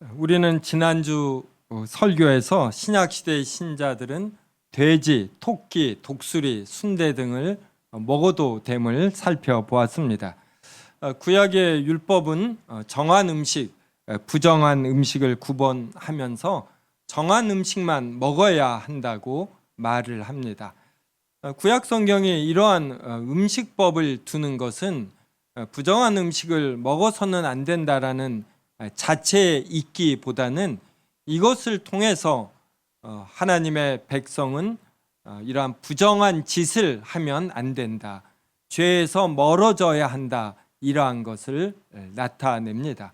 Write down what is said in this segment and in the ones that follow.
우리는 지난주 설교에서 신약시대의 신자들은 돼지, 토끼, 독수리, 순대 등을 먹어도 됨을 살펴보았습니다. 구약의 율법은 정한 음식, 부정한 음식을 구분하면서 정한 음식만 먹어야 한다고 말을 합니다. 구약 성경이 이러한 음식법을 두는 것은 부정한 음식을 먹어서는 안 된다라는 자체에 있기보다는 이것을 통해서 하나님의 백성은 이러한 부정한 짓을 하면 안 된다, 죄에서 멀어져야 한다, 이러한 것을 나타냅니다.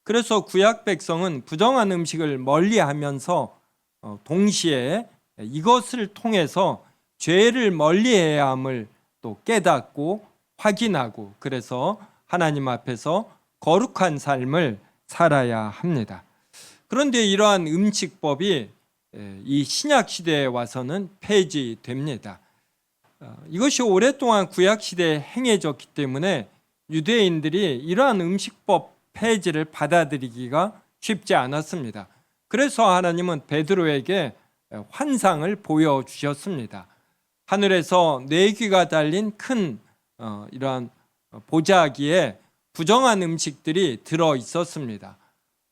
그래서 구약 백성은 부정한 음식을 멀리하면서 동시에 이것을 통해서 죄를 멀리해야 함을 또 깨닫고 확인하고, 그래서 하나님 앞에서 거룩한 삶을 살아야 합니다. 그런데 이러한 음식법이 이 신약 시대에 와서는 폐지됩니다. 이것이 오랫동안 구약 시대에 행해졌기 때문에 유대인들이 이러한 음식법 폐지를 받아들이기가 쉽지 않았습니다. 그래서 하나님은 베드로에게 환상을 보여주셨습니다. 하늘에서 네 귀가 달린 큰 이러한 보자기에 부정한 음식들이 들어 있었습니다.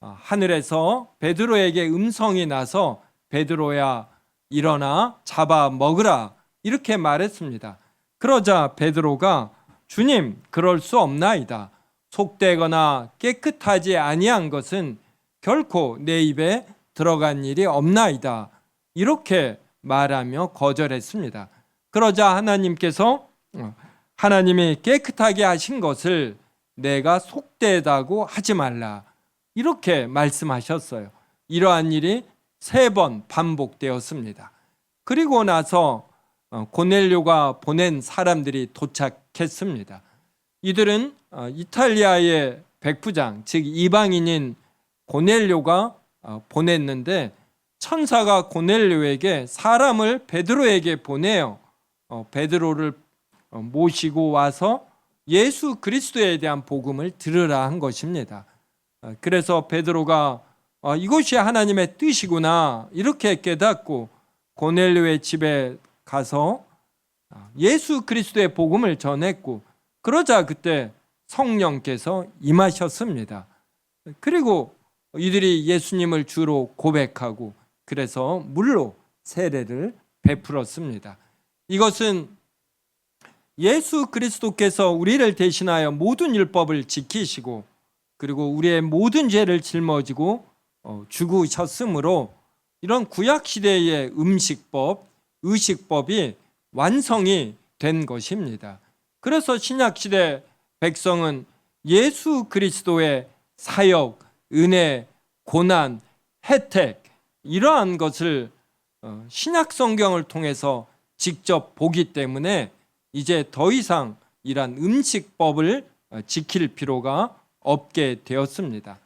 하늘에서 베드로에게 음성이 나서 베드로야 일어나 잡아 먹으라, 이렇게 말했습니다. 그러자 베드로가 주님, 그럴 수 없나이다. 속되거나 깨끗하지 아니한 것은 결코 내 입에 들어간 일이 없나이다, 이렇게 말하며 거절했습니다. 그러자 하나님께서 하나님이 깨끗하게 하신 것을 내가 속되다고 하지 말라, 이렇게 말씀하셨어요. 이러한 일이 3번 반복되었습니다. 그리고 나서 고넬료가 보낸 사람들이 도착했습니다. 이들은 이탈리아의 백부장, 즉 이방인인 고넬료가 보냈는데, 천사가 고넬료에게 사람을 베드로에게 보내요. 베드로를 모시고 와서 예수 그리스도에 대한 복음을 들으라 한 것입니다. 그래서 베드로가 이것이 하나님의 뜻이구나, 이렇게 깨닫고 고넬료의 집에 가서 예수 그리스도의 복음을 전했고, 그러자 그때 성령께서 임하셨습니다. 그리고 이들이 예수님을 주로 고백하고, 그래서 물로 세례를 베풀었습니다. 이것은 예수 그리스도께서 우리를 대신하여 모든 율법을 지키시고, 그리고 우리의 모든 죄를 짊어지고 죽으셨으므로 이런 구약시대의 음식법, 의식법이 완성이 된 것입니다. 그래서 신약시대 백성은 예수 그리스도의 사역, 은혜, 고난, 혜택, 이러한 것을 신약 성경을 통해서 직접 보기 때문에 이제 더 이상 이러한 음식법을 지킬 필요가 없게 되었습니다.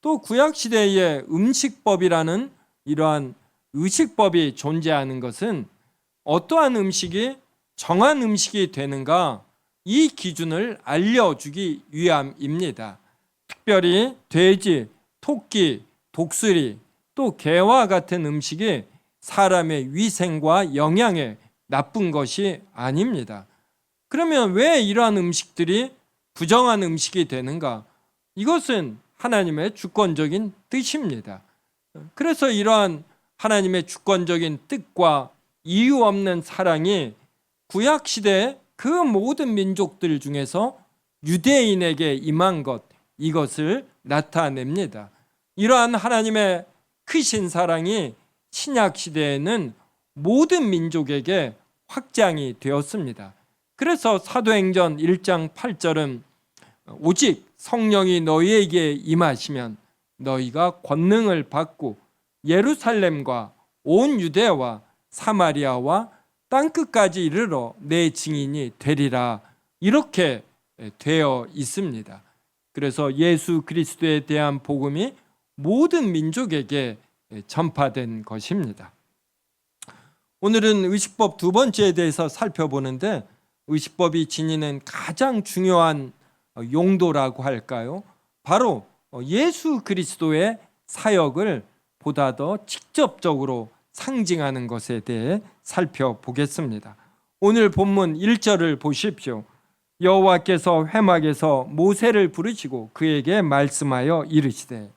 또 구약시대의 음식법이라는 이러한 의식법이 존재하는 것은 어떠한 음식이 정한 음식이 되는가, 이 기준을 알려주기 위함입니다. 특별히 돼지, 토끼, 독수리, 또 개와 같은 음식이 사람의 위생과 영양에 나쁜 것이 아닙니다. 그러면 왜 이러한 음식들이 부정한 음식이 되는가? 이것은 하나님의 주권적인 뜻입니다. 그래서 이러한 하나님의 주권적인 뜻과 이유 없는 사랑이 구약시대 그 모든 민족들 중에서 유대인에게 임한 것, 이것을 나타냅니다. 이러한 하나님의 크신 사랑이 신약시대에는 모든 민족에게 확장이 되었습니다. 그래서 사도행전 1장 8절은 오직 성령이 너희에게 임하시면 너희가 권능을 받고 예루살렘과 온 유대와 사마리아와 땅끝까지 이르러 내 증인이 되리라, 이렇게 되어 있습니다. 그래서 예수 그리스도에 대한 복음이 모든 민족에게 전파된 것입니다. 오늘은 의식법 두 번째에 대해서 살펴보는데, 의식법이 지니는 가장 중요한 용도라고 할까요? 바로 예수 그리스도의 사역을 보다 더 직접적으로 상징하는 것에 대해 살펴보겠습니다. 오늘 본문 1절을 보십시오. 여호와께서 회막에서 모세를 부르시고 그에게 말씀하여 이르시되,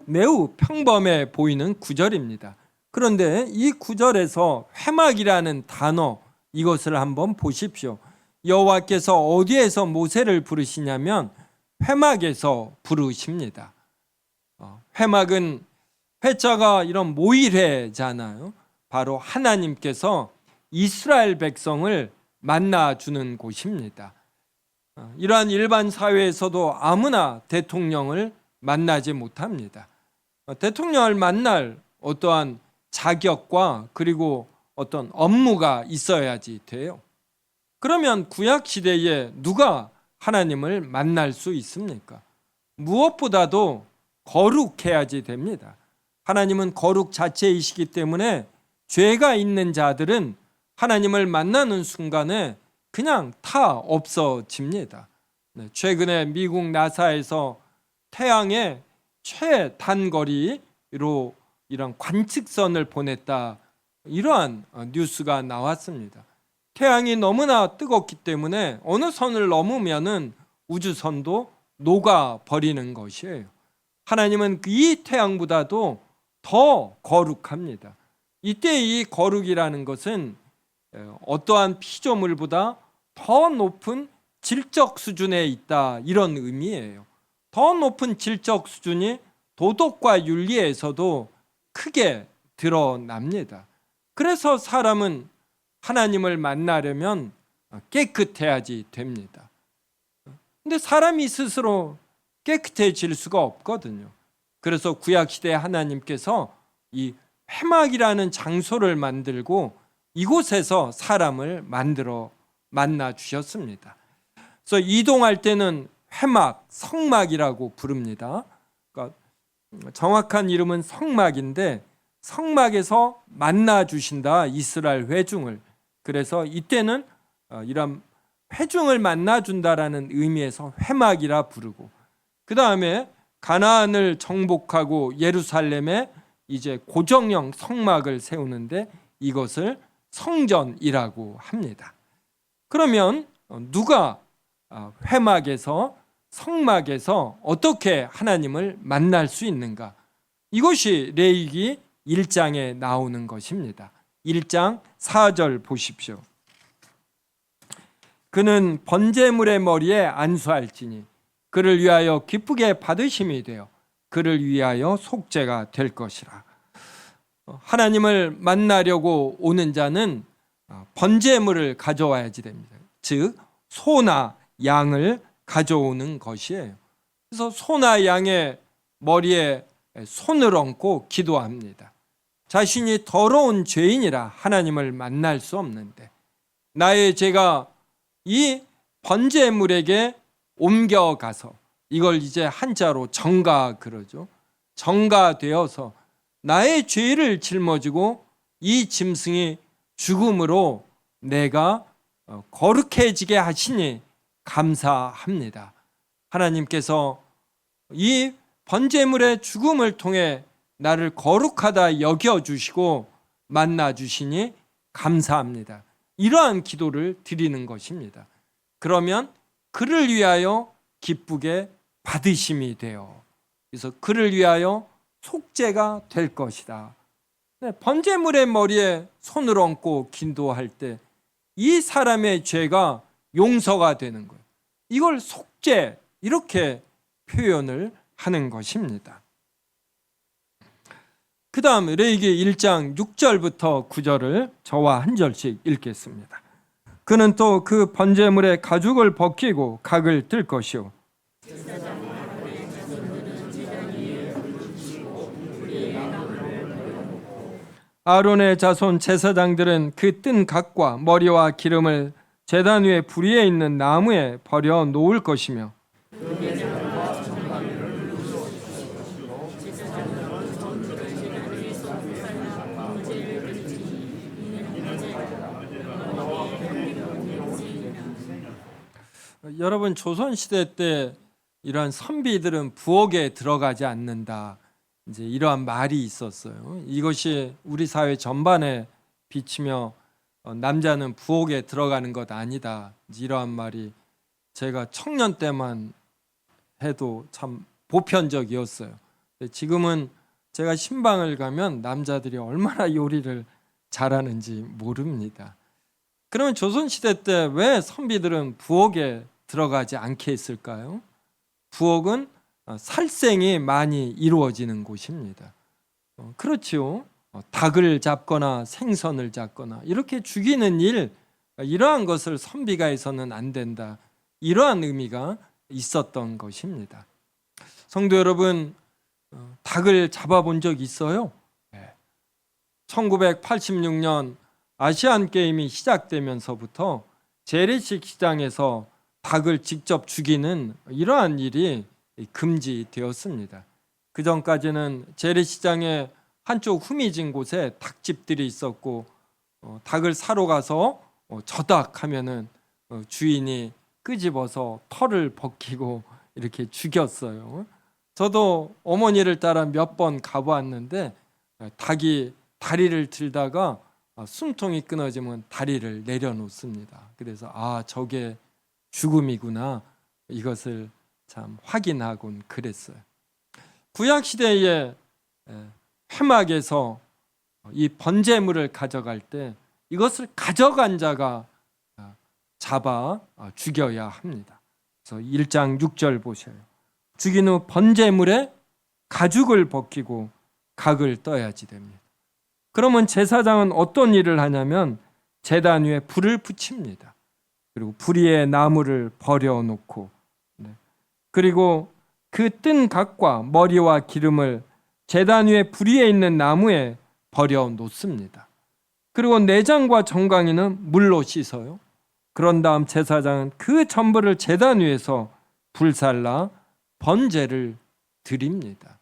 매우 평범해 보이는 구절입니다. 그런데 이 구절에서 회막이라는 단어, 이것을 한번 보십시오. 여호와께서 어디에서 모세를 부르시냐면 회막에서 부르십니다. 회막은 회자가 이런 모일회잖아요. 바로 하나님께서 이스라엘 백성을 만나주는 곳입니다. 이러한 일반 사회에서도 아무나 대통령을 만나지 못합니다. 대통령을 만날 어떠한 자격과 그리고 어떤 업무가 있어야지 돼요. 그러면 구약 시대에 누가 하나님을 만날 수 있습니까? 무엇보다도 거룩해야지 됩니다. 하나님은 거룩 자체이시기 때문에 죄가 있는 자들은 하나님을 만나는 순간에 그냥 다 없어집니다. 최근에 미국 나사에서 태양의 최단거리로 이런 관측선을 보냈다, 이러한 뉴스가 나왔습니다. 태양이 너무나 뜨겁기 때문에 어느 선을 넘으면은 우주선도 녹아버리는 것이에요. 하나님은 이 태양보다도 더 거룩합니다. 이때 이 거룩이라는 것은 어떠한 피조물보다 더 높은 질적 수준에 있다, 이런 의미예요. 더 높은 질적 수준이 도덕과 윤리에서도 크게 드러납니다. 그래서 사람은 하나님을 만나려면 깨끗해야지 됩니다. 근데 사람이 스스로 깨끗해질 수가 없거든요. 그래서 구약시대 하나님께서 이 회막이라는 장소를 만들고 이곳에서 사람을 만나 주셨습니다. 그래서 이동할 때는 회막, 성막이라고 부릅니다. 그러니까 정확한 이름은 성막인데 성막에서 만나 주신다, 이스라엘 회중을. 그래서 이때는 이런 회중을 만나 준다라는 의미에서 회막이라 부르고, 그 다음에 가나안을 정복하고 예루살렘에 이제 고정형 성막을 세우는데 이것을 성전이라고 합니다. 그러면 누가 회막에서, 성막에서 어떻게 하나님을 만날 수 있는가? 이것이 레위기 1장에 나오는 것입니다. 1장 4절 보십시오. 그는 번제물의 머리에 안수할지니 그를 위하여 기쁘게 받으심이 되어 그를 위하여 속죄가 될 것이라. 하나님을 만나려고 오는 자는 번제물을 가져와야지 됩니다. 즉 소나 양을 가져오는 것이에요. 그래서 소나 양의 머리에 손을 얹고 기도합니다. 자신이 더러운 죄인이라 하나님을 만날 수 없는데 나의 죄가 이 번제물에게 옮겨가서, 이걸 이제 한자로 정가 그러죠. 정가되어서 나의 죄를 짊어지고 이 짐승이 죽음으로 내가 거룩해지게 하시니 감사합니다. 하나님께서 이 번제물의 죽음을 통해 나를 거룩하다 여겨주시고 만나주시니 감사합니다. 이러한 기도를 드리는 것입니다. 그러면 그를 위하여 기쁘게 받으심이 되어, 그래서 그를 위하여 속죄가 될 것이다. 번제물의 머리에 손을 얹고 기도할 때 이 사람의 죄가 용서가 되는 거예요. 이걸 속죄, 이렇게 표현을 하는 것입니다. 그 다음 레위기 1장 6절부터 9절을 저와 한 절씩 읽겠습니다. 그는 또 그 번제물의 가죽을 벗기고 각을 뜰 것이요 아론의 자손 제사장들은 그 뜬 각과 머리와 기름을 제단 위에 불 위에 있는 나무에 버려 놓을 것이며 여러분, 조선시대 때 이러한 선비들은 부엌에 들어가지 않는다. 이제 이러한 말이 있었어요. 이것이 우리 사회 전반에 비치며 남자는 부엌에 들어가는 것 아니다. 이러한 말이 제가 청년 때만 해도 참 보편적이었어요. 지금은 제가 신방을 가면 남자들이 얼마나 요리를 잘하는지 모릅니다. 그러면 조선시대 때 왜 선비들은 부엌에 들어가지 않게 했을까요? 부엌은 살생이 많이 이루어지는 곳입니다. 그렇지요. 닭을 잡거나 생선을 잡거나 이렇게 죽이는 일, 이러한 것을 선비가 해서는 안 된다. 이러한 의미가 있었던 것입니다. 성도 여러분, 닭을 잡아본 적 있어요? 1986년 아시안게임이 시작되면서부터 재래식 시장에서 닭을 직접 죽이는 이러한 일이 금지되었습니다. 그 전까지는 재래시장의 한쪽 후미진 곳에 닭집들이 있었고 닭을 사러 가서 저닭하면은 주인이 끄집어서 털을 벗기고 이렇게 죽였어요. 저도 어머니를 따라 몇 번 가보았는데 닭이 다리를 들다가 숨통이 끊어지면 다리를 내려놓습니다. 그래서 저게 죽음이구나, 이것을 참 확인하곤 그랬어요. 구약 시대에 회막에서 이 번제물을 가져갈 때 이것을 가져간 자가 잡아 죽여야 합니다. 그래서 1장 6절 보셔요. 죽인 후 번제물에 가죽을 벗기고 각을 떠야지 됩니다. 그러면 제사장은 어떤 일을 하냐면 제단 위에 불을 붙입니다. 그리고 불 위에 나무를 버려놓고 그리고 그 뜬 각과 머리와 기름을 제단 위에 불 위에 있는 나무에 버려놓습니다. 그리고 내장과 정강이는 물로 씻어요. 그런 다음 제사장은 그 전부를 제단 위에서 불살라 번제를 드립니다.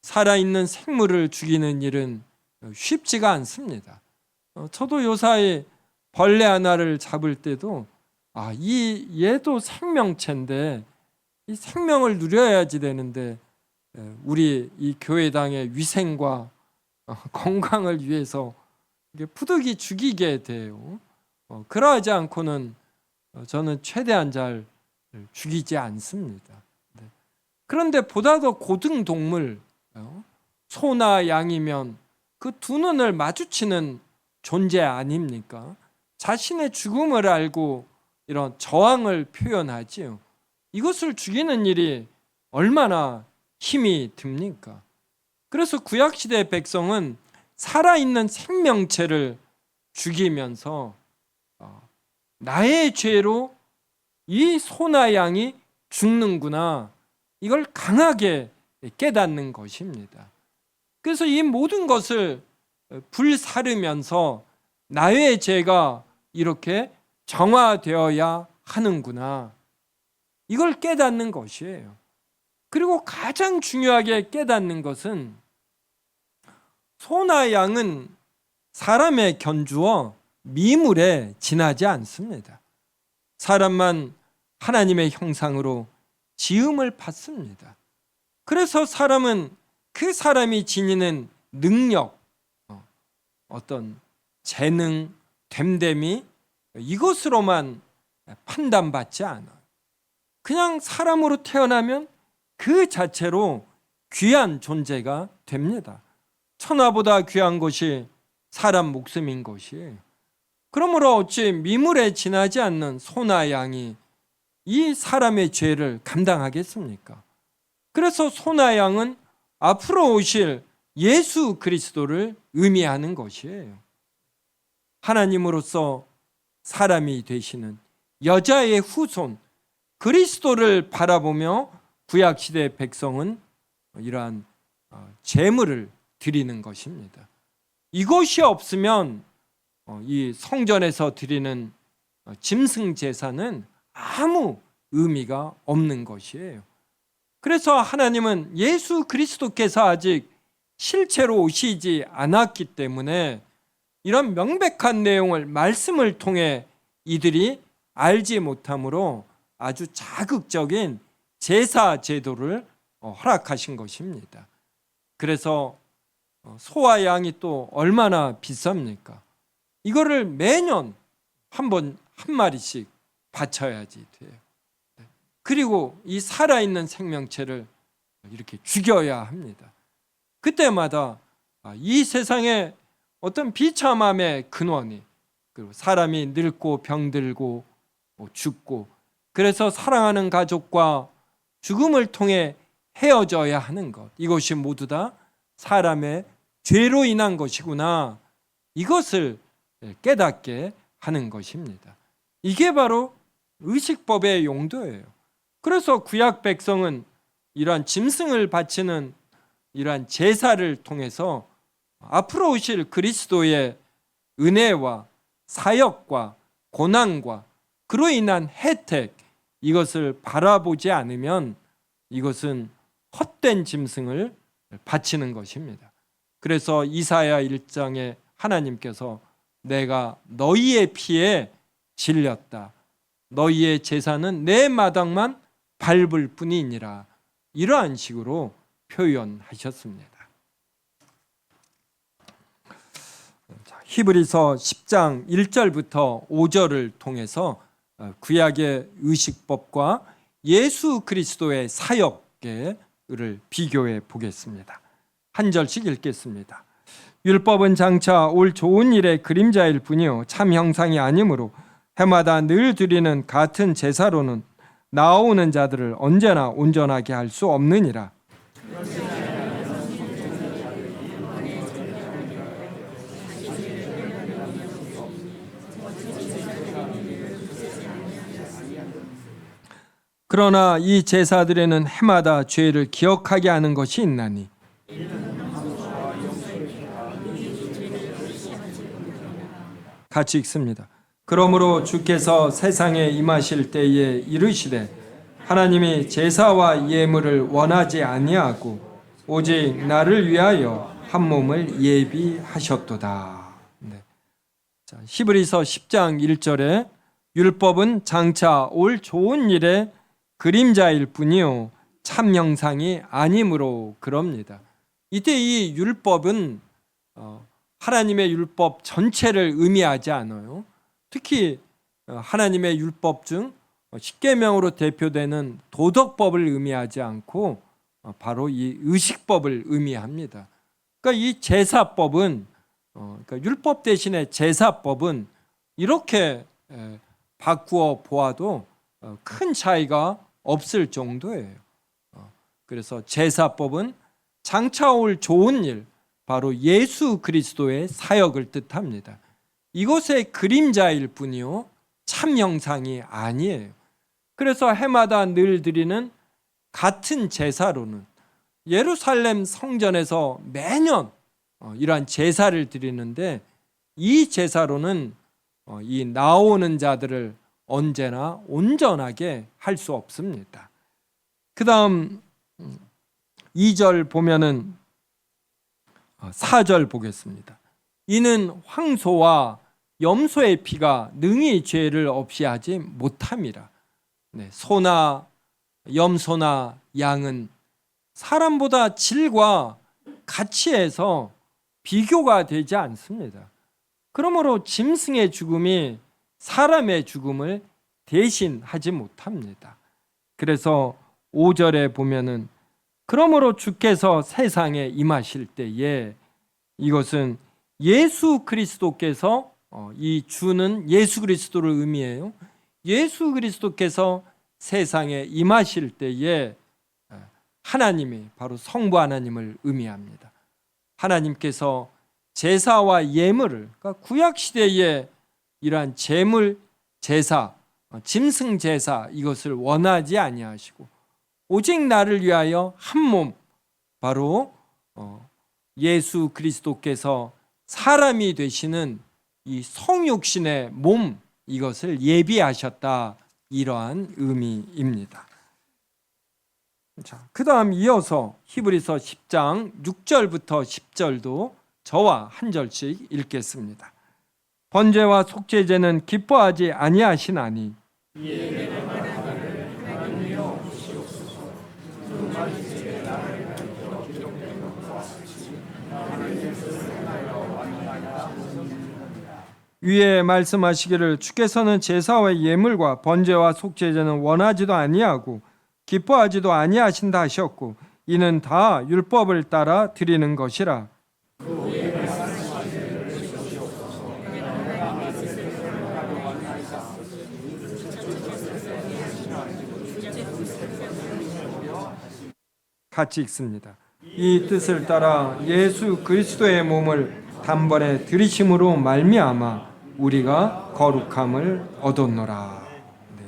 살아있는 생물을 죽이는 일은 쉽지가 않습니다. 저도 요사이 벌레 하나를 잡을 때도 얘도 생명체인데 이 생명을 누려야지 되는데 우리 이 교회당의 위생과 건강을 위해서 부득이 죽이게 돼요. 그러하지 않고는 저는 최대한 잘 죽이지 않습니다. 그런데 보다 더 고등 동물, 소나 양이면 그 두 눈을 마주치는 존재 아닙니까? 자신의 죽음을 알고 이런 저항을 표현하지요. 이것을 죽이는 일이 얼마나 힘이 듭니까? 그래서 구약시대의 백성은 살아있는 생명체를 죽이면서 나의 죄로 이 소나 양이 죽는구나, 이걸 강하게 깨닫는 것입니다. 그래서 이 모든 것을 불사르면서 나의 죄가 이렇게 정화되어야 하는구나, 이걸 깨닫는 것이에요. 그리고 가장 중요하게 깨닫는 것은 소나 양은 사람의 견주어 미물에 지나지 않습니다. 사람만 하나님의 형상으로 지음을 받습니다. 그래서 사람은 그 사람이 지니는 능력, 어떤 재능, 됨됨이, 이것으로만 판단받지 않아. 그냥 사람으로 태어나면 그 자체로 귀한 존재가 됩니다. 천하보다 귀한 것이 사람 목숨인 것이에요. 그러므로 어찌 미물에 지나지 않는 소나 양이 이 사람의 죄를 감당하겠습니까? 그래서 소나 양은 앞으로 오실 예수 그리스도를 의미하는 것이에요. 하나님으로서 사람이 되시는 여자의 후손 그리스도를 바라보며 구약시대 백성은 이러한 제물을 드리는 것입니다. 이것이 없으면 이 성전에서 드리는 짐승 제사는 아무 의미가 없는 것이에요. 그래서 하나님은 예수 그리스도께서 아직 실체로 오시지 않았기 때문에 이런 명백한 내용을 말씀을 통해 이들이 알지 못하므로 아주 자극적인 제사 제도를 허락하신 것입니다. 그래서 소와 양이 또 얼마나 비쌉니까? 이거를 매년 한 마리씩 바쳐야지 돼요. 그리고 이 살아있는 생명체를 이렇게 죽여야 합니다. 그때마다 이 세상의 어떤 비참함의 근원이, 그리고 사람이 늙고 병들고 죽고, 그래서 사랑하는 가족과 죽음을 통해 헤어져야 하는 것, 이것이 모두 다 사람의 죄로 인한 것이구나, 이것을 깨닫게 하는 것입니다. 이게 바로 의식법의 용도예요. 그래서 구약 백성은 이러한 짐승을 바치는 이러한 제사를 통해서 앞으로 오실 그리스도의 은혜와 사역과 고난과 그로 인한 혜택, 이것을 바라보지 않으면 이것은 헛된 짐승을 바치는 것입니다. 그래서 이사야 1장에 하나님께서 내가 너희의 피에 질렸다, 너희의 제사는 내 마당만 밟을 뿐이니라, 이러한 식으로 표현하셨습니다. 히브리서 10장 1절부터 5절을 통해서 구약의 의식법과 예수 그리스도의 사역을 비교해 보겠습니다. 한 절씩 읽겠습니다. 율법은 장차 올 좋은 일의 그림자일 뿐이요 참 형상이 아니므로 해마다 늘 드리는 같은 제사로는 나아오는 자들을 언제나 온전하게 할 수 없느니라. 그러나 이 제사들에는 해마다 죄를 기억하게 하는 것이 있나니 같이 읽습니다. 그러므로 주께서 세상에 임하실 때에 이르시되 하나님이 제사와 예물을 원하지 아니하고 오직 나를 위하여 한 몸을 예비하셨도다. 네. 자, 히브리서 10장 1절에 율법은 장차 올 좋은 일의 그림자일 뿐이요 참 형상이 아니므로 그럽니다. 이때 이 율법은 하나님의 율법 전체를 의미하지 않아요. 특히 하나님의 율법 중 십계명으로 대표되는 도덕법을 의미하지 않고 바로 이 의식법을 의미합니다. 그러니까 이 제사법은, 그러니까 율법 대신에 제사법은 이렇게 바꾸어 보아도 큰 차이가 없을 정도예요. 그래서 제사법은 장차 올 좋은 일, 바로 예수 그리스도의 사역을 뜻합니다. 이것의 그림자일 뿐이요 참 형상이 아니에요. 그래서 해마다 늘 드리는 같은 제사로는 예루살렘 성전에서 매년 이러한 제사를 드리는데, 이 제사로는 이 나오는 자들을 언제나 온전하게 할 수 없습니다. 그 다음 2절 보면은 4절 보겠습니다. 이는 황소와 염소의 피가 능히 죄를 없이 하지 못함이라. 네, 소나 염소나 양은 사람보다 질과 가치에서 비교가 되지 않습니다. 그러므로 짐승의 죽음이 사람의 죽음을 대신하지 못합니다. 그래서 5절에 보면은 그러므로 주께서 세상에 임하실 때에, 이것은 예수 그리스도께서, 이 주는 예수 그리스도를 의미해요. 예수 그리스도께서 세상에 임하실 때에 하나님이 바로 성부 하나님을 의미합니다. 하나님께서 제사와 예물을, 그러니까 구약 시대에 이러한 제물 제사, 짐승 제사, 이것을 원하지 아니하시고 오직 나를 위하여 한 몸, 바로 예수 그리스도께서 사람이 되시는 이 성육신의 몸, 이것을 예비하셨다, 이러한 의미입니다. 자, 그 다음 이어서 히브리서 10장 6절부터 10절도 저와 한 절씩 읽겠습니다. 번제와 속죄제는 기뻐하지 아니하시나니 위에 말씀하시기를 주께서는 제사와 예물과 번제와 속죄제는 원하지도 아니하고 기뻐하지도 아니하신다 하셨고 이는 다 율법을 따라 드리는 것이라. 같이 읽습니다. 이 뜻을 따라 예수 그리스도의 몸을 단번에 들이심으로 말미암아 우리가 거룩함을 얻었노라. 네.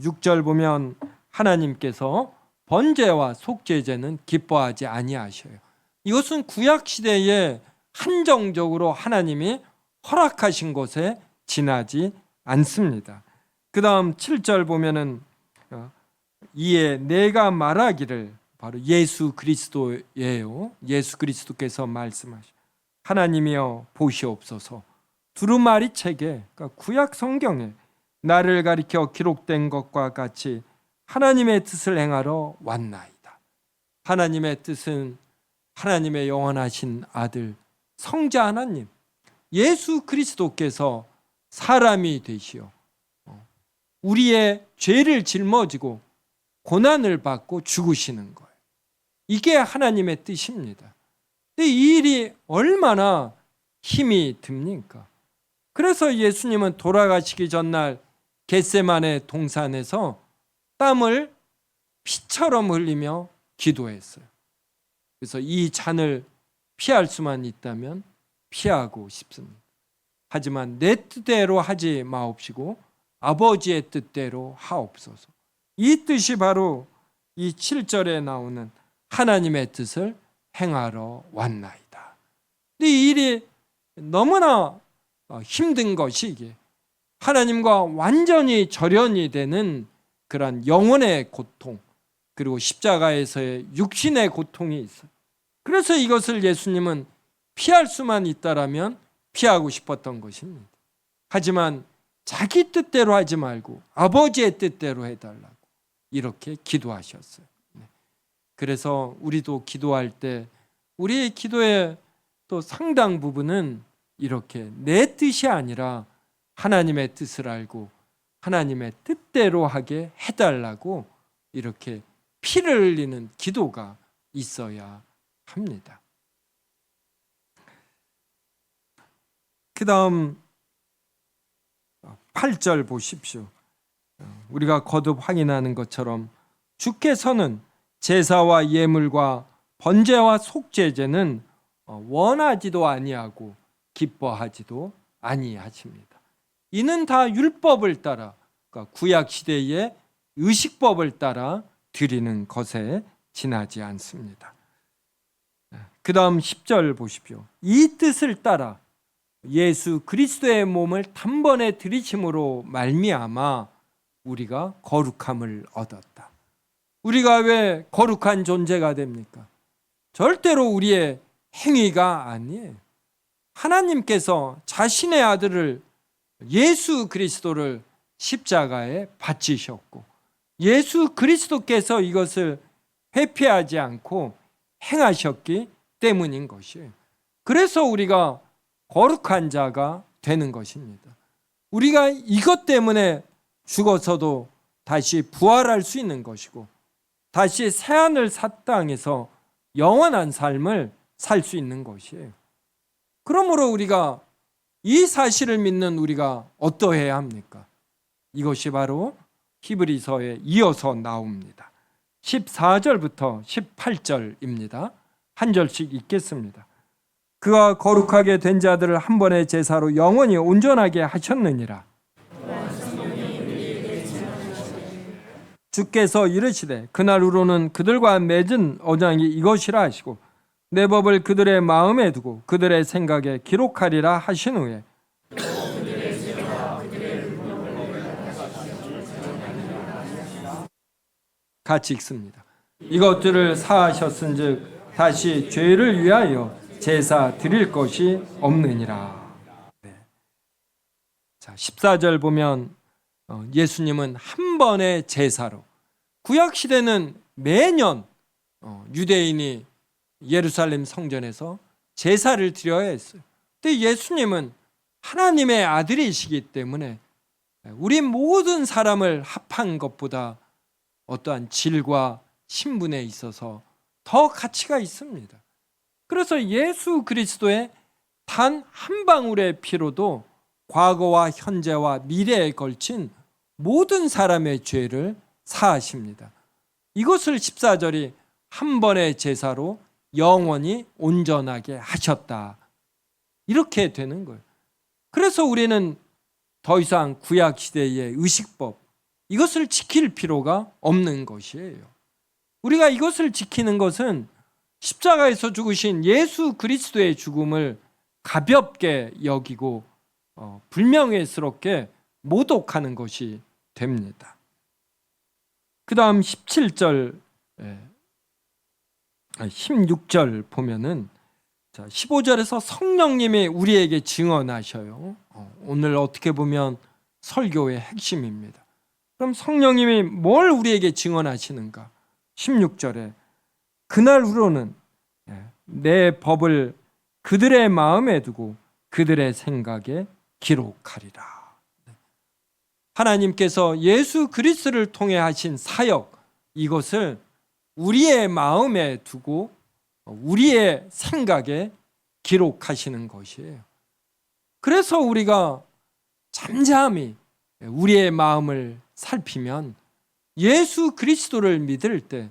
6절 보면 하나님께서 번제와 속죄제는 기뻐하지 아니하셔요. 이것은 구약 시대에 한정적으로 하나님이 허락하신 것에 지나지 않습니다. 그 다음 7절 보면은 이에 내가 말하기를, 바로 예수 그리스도예요. 예수 그리스도께서 말씀하시오. 하나님이여 보시옵소서. 두루마리 책에, 그러니까 구약 성경에 나를 가리켜 기록된 것과 같이 하나님의 뜻을 행하러 왔나이다. 하나님의 뜻은 하나님의 영원하신 아들 성자 하나님 예수 그리스도께서 사람이 되시어 우리의 죄를 짊어지고 고난을 받고 죽으시는 거예요. 이게 하나님의 뜻입니다. 근데 이 일이 얼마나 힘이 듭니까? 그래서 예수님은 돌아가시기 전날 겟세마네 동산에서 땀을 피처럼 흘리며 기도했어요. 그래서 이 잔을 피할 수만 있다면 피하고 싶습니다. 하지만 내 뜻대로 하지 마옵시고 아버지의 뜻대로 하옵소서. 이 뜻이 바로 이 7절에 나오는 하나님의 뜻을 행하러 왔나이다. 근데 이 일이 너무나 힘든 것이 이게 하나님과 완전히 절연이 되는 그런 영혼의 고통, 그리고 십자가에서의 육신의 고통이 있어요. 그래서 이것을 예수님은 피할 수만 있다라면 피하고 싶었던 것입니다. 하지만 자기 뜻대로 하지 말고 아버지의 뜻대로 해달라고 이렇게 기도하셨어요. 그래서 우리도 기도할 때 우리의 기도의 또 상당 부분은 이렇게 내 뜻이 아니라 하나님의 뜻을 알고 하나님의 뜻대로 하게 해달라고 이렇게 피를 흘리는 기도가 있어야 합니다. 그 다음 8절 보십시오. 우리가 거듭 확인하는 것처럼 주께서는 제사와 예물과 번제와 속죄제는 원하지도 아니하고 기뻐하지도 아니하십니다. 이는 다 율법을 따라, 그러니까 구약 시대의 의식법을 따라 드리는 것에 지나지 않습니다. 그 다음 10절 보십시오. 이 뜻을 따라 예수 그리스도의 몸을 단번에 들이심으로 말미암아 우리가 거룩함을 얻었다. 우리가 왜 거룩한 존재가 됩니까? 절대로 우리의 행위가 아니에요. 하나님께서 자신의 아들을 예수 그리스도를 십자가에 바치셨고 예수 그리스도께서 이것을 회피하지 않고 행하셨기 때문인 것이에요. 그래서 우리가 거룩한 자가 되는 것입니다. 우리가 이것 때문에 죽어서도 다시 부활할 수 있는 것이고 다시 새하늘 새 땅에서 영원한 삶을 살 수 있는 것이에요. 그러므로 우리가 이 사실을 믿는 우리가 어떠해야 합니까? 이것이 바로 히브리서에 이어서 나옵니다. 14절부터 18절입니다. 한 절씩 읽겠습니다. 그가 거룩하게 된 자들을 한 번의 제사로 영원히 온전하게 하셨느니라. 주께서 이르시되 그날으로는 그들과 맺은 언약이 이것이라 하시고 내 법을 그들의 마음에 두고 그들의 생각에 기록하리라 하신 후에 같이 읽습니다. 이것들을 사하셨은즉 다시 죄를 위하여 제사 드릴 것이 없느니라. 네. 자, 14절 보면 예수님은 한 번의 제사로, 구약 시대는 매년 유대인이 예루살렘 성전에서 제사를 드려야 했어요. 근데 예수님은 하나님의 아들이시기 때문에 우리 모든 사람을 합한 것보다 어떠한 질과 신분에 있어서 더 가치가 있습니다. 그래서 예수 그리스도의 단 한 방울의 피로도 과거와 현재와 미래에 걸친 모든 사람의 죄를 사하십니다. 이것을 14절이 한 번의 제사로 영원히 온전하게 하셨다, 이렇게 되는 거예요. 그래서 우리는 더 이상 구약시대의 의식법, 이것을 지킬 필요가 없는 것이에요. 우리가 이것을 지키는 것은 십자가에서 죽으신 예수 그리스도의 죽음을 가볍게 여기고 불명예스럽게 모독하는 것이 됩니다. 그 다음 17절, 16절 보면은 15절에서 성령님이 우리에게 증언하셔요. 오늘 어떻게 보면 설교의 핵심입니다. 그럼 성령님이 뭘 우리에게 증언하시는가? 16절에 그날 후로는 내 법을 그들의 마음에 두고 그들의 생각에 기록하리라. 하나님께서 예수 그리스도를 통해 하신 사역, 이것을 우리의 마음에 두고 우리의 생각에 기록하시는 것이에요. 그래서 우리가 잠잠히 우리의 마음을 살피면 예수 그리스도를 믿을 때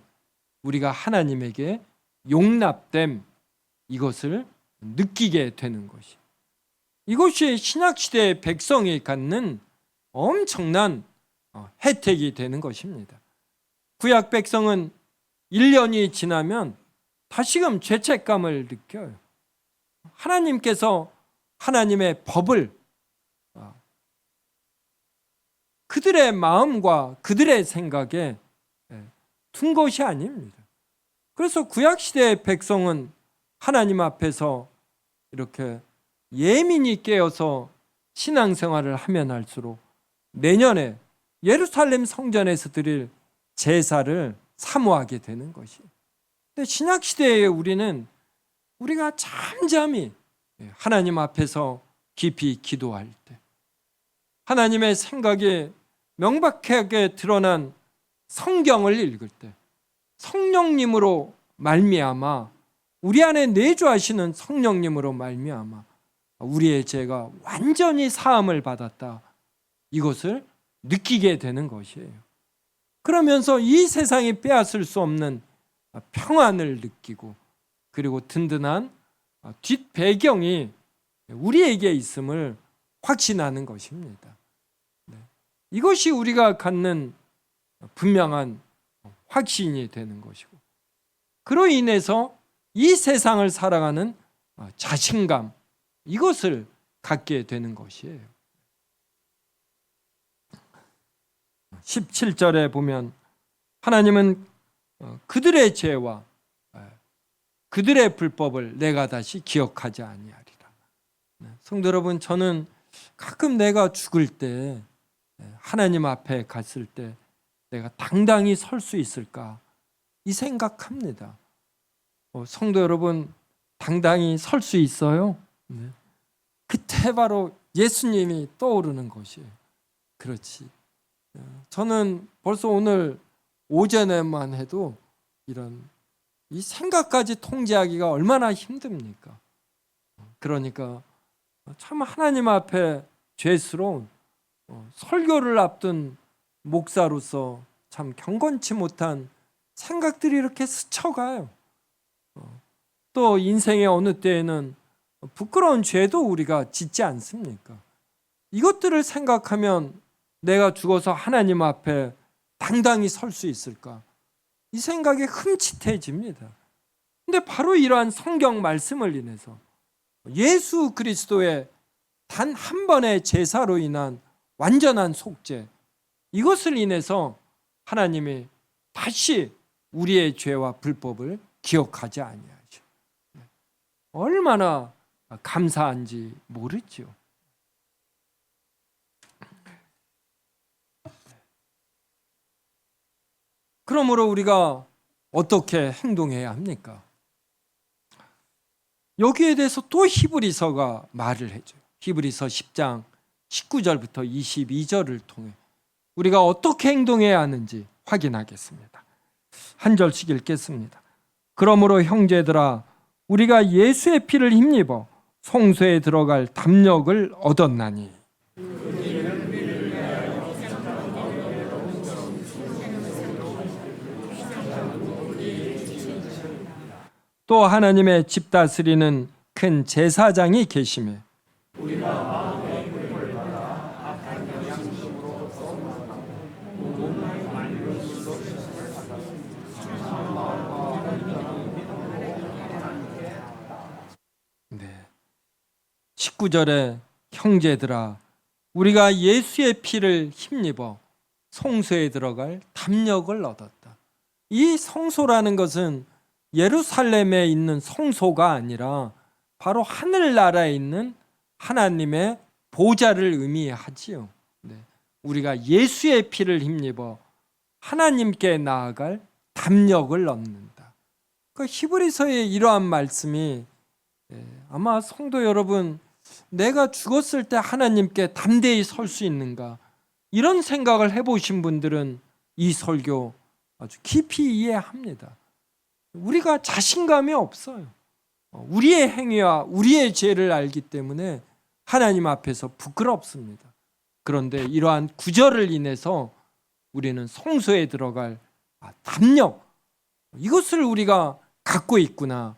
우리가 하나님에게 용납됨, 이것을 느끼게 되는 것이, 이것이 신약시대의 백성이 갖는 엄청난 혜택이 되는 것입니다. 구약 백성은 1년이 지나면 다시금 죄책감을 느껴요. 하나님께서 하나님의 법을 그들의 마음과 그들의 생각에 둔 것이 아닙니다. 그래서 구약시대의 백성은 하나님 앞에서 이렇게 예민히 깨어서 신앙생활을 하면 할수록 내년에 예루살렘 성전에서 드릴 제사를 사모하게 되는 것이. 근데 신약시대에 우리가 잠잠히 하나님 앞에서 깊이 기도할 때, 하나님의 생각이 명백하게 드러난 성경을 읽을 때, 성령님으로 말미암아, 우리 안에 내주하시는 성령님으로 말미암아 우리의 죄가 완전히 사함을 받았다, 이것을 느끼게 되는 것이에요. 그러면서 이 세상이 빼앗을 수 없는 평안을 느끼고, 그리고 든든한 뒷배경이 우리에게 있음을 확신하는 것입니다. 이것이 우리가 갖는 분명한 확신이 되는 것이고, 그로 인해서 이 세상을 살아가는 자신감, 이것을 갖게 되는 것이에요. 17절에 보면 하나님은 그들의 죄와 그들의 불법을 내가 다시 기억하지 아니하리라. 성도 여러분, 저는 가끔 내가 죽을 때, 하나님 앞에 갔을 때 내가 당당히 설 수 있을까, 이 생각합니다. 성도 여러분, 당당히 설 수 있어요? 네. 그때 바로 예수님이 떠오르는 것이에요. 그렇지. 저는 벌써 오늘 오전에만 해도 이 생각까지 통제하기가 얼마나 힘듭니까? 그러니까 참 하나님 앞에 죄스러운 설교를 앞둔 목사로서 참 경건치 못한 생각들이 이렇게 스쳐가요. 또 인생의 어느 때에는 부끄러운 죄도 우리가 짓지 않습니까? 이것들을 생각하면 내가 죽어서 하나님 앞에 당당히 설 수 있을까? 이 생각이 흠칫해집니다. 근데 바로 이러한 성경 말씀을 인해서 예수 그리스도의 단 한 번의 제사로 인한 완전한 속죄, 이것을 인해서 하나님이 다시 우리의 죄와 불법을 기억하지 아니하죠. 얼마나 감사한지 모르죠. 그러므로 우리가 어떻게 행동해야 합니까? 여기에 대해서 또 히브리서가 말을 해줘요. 히브리서 10장 19절부터 22절을 통해 우리가 어떻게 행동해야 하는지 확인하겠습니다. 한 절씩 읽겠습니다. 그러므로 형제들아, 우리가 예수의 피를 힘입어 성소에 들어갈 담력을 얻었나니. 또 하나님의 집 다스리는 큰 제사장이 계시매 네. 19절에 형제들아, 우리가 예수의 피를 힘입어 성소에 들어갈 담력을 얻었다. 이 성소라는 것은 예루살렘에 있는 성소가 아니라 바로 하늘나라에 있는 하나님의 보좌를 의미하지요. 네. 우리가 예수의 피를 힘입어 하나님께 나아갈 담력을 얻는다. 그 히브리서의 이러한 말씀이 아마 성도 여러분, 내가 죽었을 때 하나님께 담대히 설 수 있는가, 이런 생각을 해보신 분들은 이 설교 아주 깊이 이해합니다. 우리가 자신감이 없어요. 우리의 행위와 우리의 죄를 알기 때문에 하나님 앞에서 부끄럽습니다. 그런데 이러한 구절을 인해서 우리는 성소에 들어갈 담력, 이것을 우리가 갖고 있구나,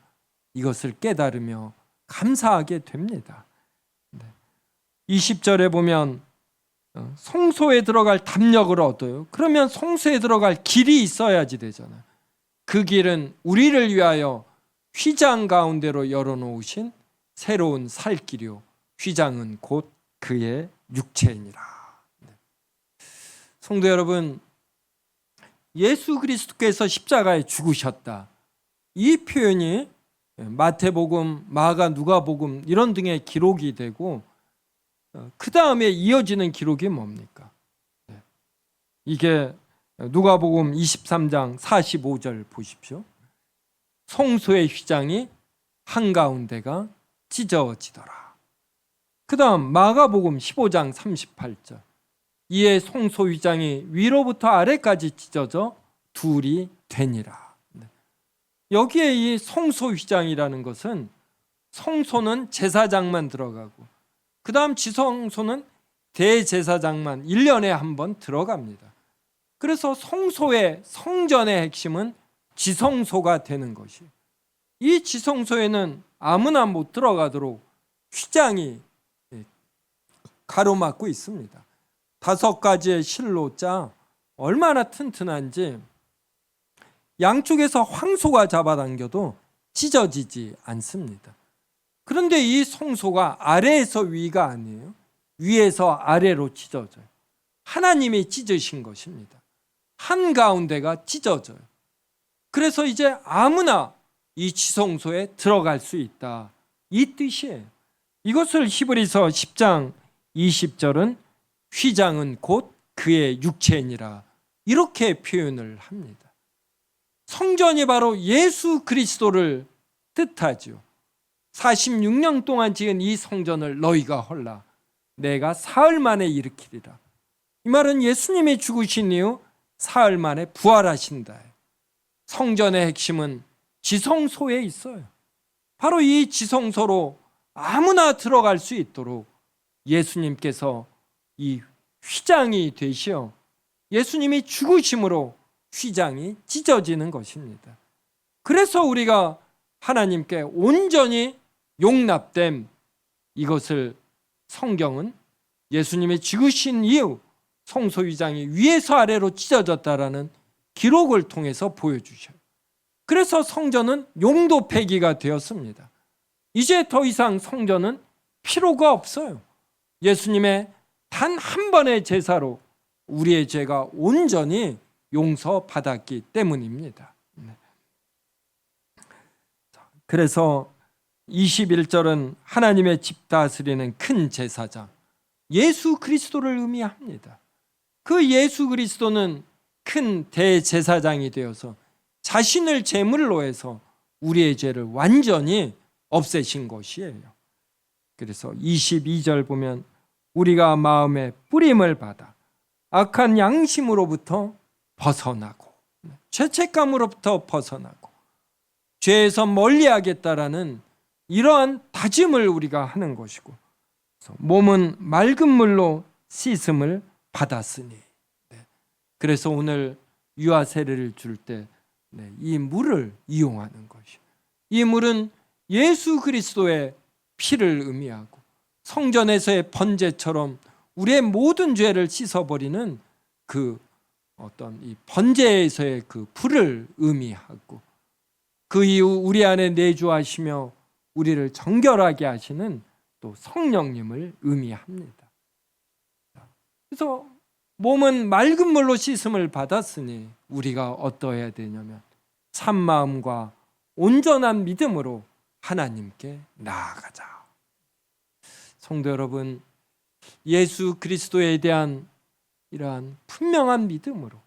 이것을 깨달으며 감사하게 됩니다. 20절에 보면 성소에 들어갈 담력을 얻어요. 그러면 성소에 들어갈 길이 있어야지 되잖아요. 그 길은 우리를 위하여 휘장 가운데로 열어놓으신 새로운 살길이요, 휘장은 곧 그의 육체이니라. 성도 여러분, 예수 그리스도께서 십자가에 죽으셨다, 이 표현이 마태복음, 마가, 누가복음 이런 등의 기록이 되고, 그 다음에 이어지는 기록이 뭡니까? 이게 누가복음 23장 45절 보십시오. 성소의 휘장이 한가운데가 찢어지더라. 그 다음 마가복음 15장 38절. 이에 성소 휘장이 위로부터 아래까지 찢어져 둘이 되니라. 여기에 이 성소 휘장이라는 것은, 성소는 제사장만 들어가고 그 다음 지성소는 대제사장만 1년에 한 번 들어갑니다. 그래서 성소의, 성전의 핵심은 지성소가 되는 것이에요. 이 지성소에는 아무나 못 들어가도록 휘장이 가로막고 있습니다. 5가지의 실로 짜 얼마나 튼튼한지 양쪽에서 황소가 잡아당겨도 찢어지지 않습니다. 그런데 이 성소가 아래에서 위가 아니에요. 위에서 아래로 찢어져요. 하나님이 찢으신 것입니다. 한가운데가 찢어져요. 그래서 이제 아무나 이 지성소에 들어갈 수 있다, 이 뜻이에요. 이것을 히브리서 10장 20절은 휘장은 곧 그의 육체이니라, 이렇게 표현을 합니다. 성전이 바로 예수 그리스도를 뜻하죠. 46년 동안 지은 이 성전을 너희가 헐라, 내가 사흘 만에 일으키리라. 이 말은 예수님이 죽으신 이후 사흘 만에 부활하신다. 성전의 핵심은 지성소에 있어요. 바로 이 지성소로 아무나 들어갈 수 있도록 예수님께서 이 휘장이 되시어 예수님이 죽으심으로 휘장이 찢어지는 것입니다. 그래서 우리가 하나님께 온전히 용납됨, 이것을 성경은 예수님이 죽으신 이후 성소 휘장이 위에서 아래로 찢어졌다라는 기록을 통해서 보여주셔요. 그래서 성전은 용도 폐기가 되었습니다. 이제 더 이상 성전은 필요가 없어요. 예수님의 단 한 번의 제사로 우리의 죄가 온전히 용서받았기 때문입니다. 그래서 21절은 하나님의 집 다스리는 큰 제사장, 예수 그리스도를 의미합니다. 그 예수 그리스도는 큰 대제사장이 되어서 자신을 제물로 해서 우리의 죄를 완전히 없애신 것이에요. 그래서 22절 보면 우리가 마음에 뿌림을 받아 악한 양심으로부터 벗어나고, 죄책감으로부터 벗어나고 죄에서 멀리하겠다라는 이러한 다짐을 우리가 하는 것이고, 몸은 맑은 물로 씻음을 받았으니. 그래서 오늘 유아 세례를 줄 때 이 물을 이용하는 것이요, 이 물은 예수 그리스도의 피를 의미하고 성전에서의 번제처럼 우리의 모든 죄를 씻어버리는 그 어떤 이 번제에서의 그 불을 의미하고, 그 이후 우리 안에 내주하시며 우리를 정결하게 하시는 또 성령님을 의미합니다. 그래서 몸은 맑은 물로 씻음을 받았으니 우리가 어떠해야 되냐면 참마음과 온전한 믿음으로 하나님께 나아가자. 성도 여러분, 예수 그리스도에 대한 이러한 분명한 믿음으로,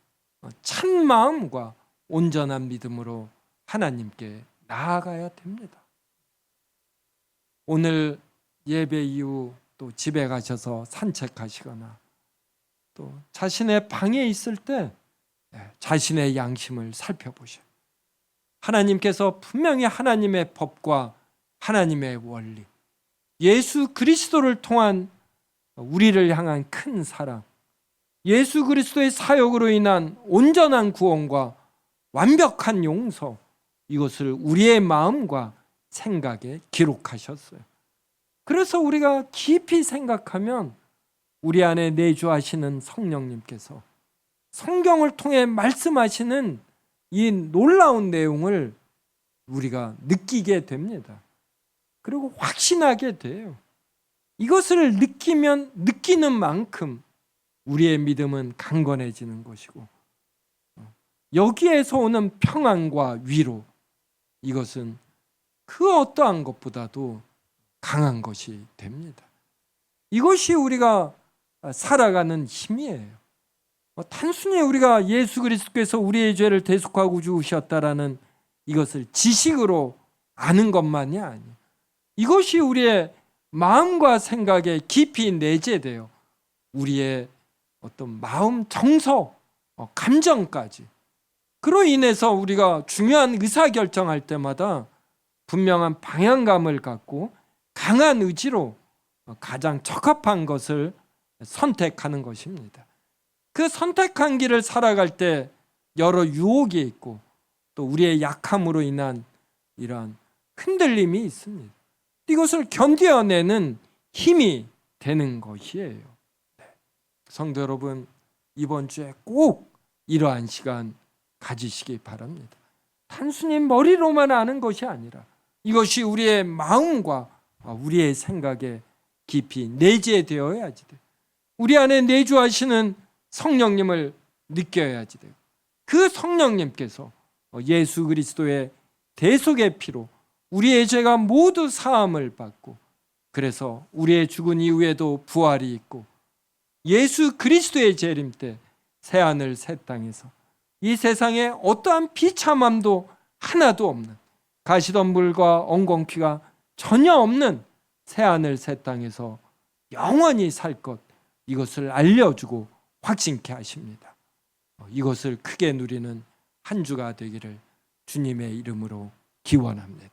참마음과 온전한 믿음으로 하나님께 나아가야 됩니다. 오늘 예배 이후 또 집에 가셔서 산책하시거나 또 자신의 방에 있을 때 자신의 양심을 살펴보셔요. 하나님께서 분명히 하나님의 법과 하나님의 원리, 예수 그리스도를 통한 우리를 향한 큰 사랑, 예수 그리스도의 사역으로 인한 온전한 구원과 완벽한 용서, 이것을 우리의 마음과 생각에 기록하셨어요. 그래서 우리가 깊이 생각하면 우리 안에 내주하시는 성령님께서 성경을 통해 말씀하시는 이 놀라운 내용을 우리가 느끼게 됩니다. 그리고 확신하게 돼요. 이것을 느끼는 만큼 우리의 믿음은 강건해지는 것이고, 여기에서 오는 평안과 위로, 이것은 그 어떠한 것보다도 강한 것이 됩니다. 이것이 우리가 살아가는 힘이에요. 단순히 우리가 예수 그리스도께서 우리의 죄를 대속하고 죽으셨다라는 이것을 지식으로 아는 것만이 아니에요. 이것이 우리의 마음과 생각에 깊이 내재되어 우리의 어떤 마음, 정서, 감정까지, 그로 인해서 우리가 중요한 의사결정할 때마다 분명한 방향감을 갖고 강한 의지로 가장 적합한 것을 선택하는 것입니다. 그 선택한 길을 살아갈 때 여러 유혹이 있고 또 우리의 약함으로 인한 이러한 흔들림이 있습니다. 이것을 견뎌내는 힘이 되는 것이에요. 성도 여러분, 이번 주에 꼭 이러한 시간 가지시기 바랍니다. 단순히 머리로만 아는 것이 아니라 이것이 우리의 마음과 우리의 생각에 깊이 내재되어야지 돼요. 우리 안에 내주하시는 성령님을 느껴야지 돼요. 그 성령님께서 예수 그리스도의 대속의 피로 우리의 죄가 모두 사함을 받고, 그래서 우리의 죽은 이후에도 부활이 있고 예수 그리스도의 재림 때 새하늘 새 땅에서 이 세상에 어떠한 비참함도 하나도 없는, 가시덤불과 엉겅퀴가 전혀 없는 새하늘 새 땅에서 영원히 살 것, 이것을 알려주고 확신케 하십니다. 이것을 크게 누리는 한 주가 되기를 주님의 이름으로 기원합니다.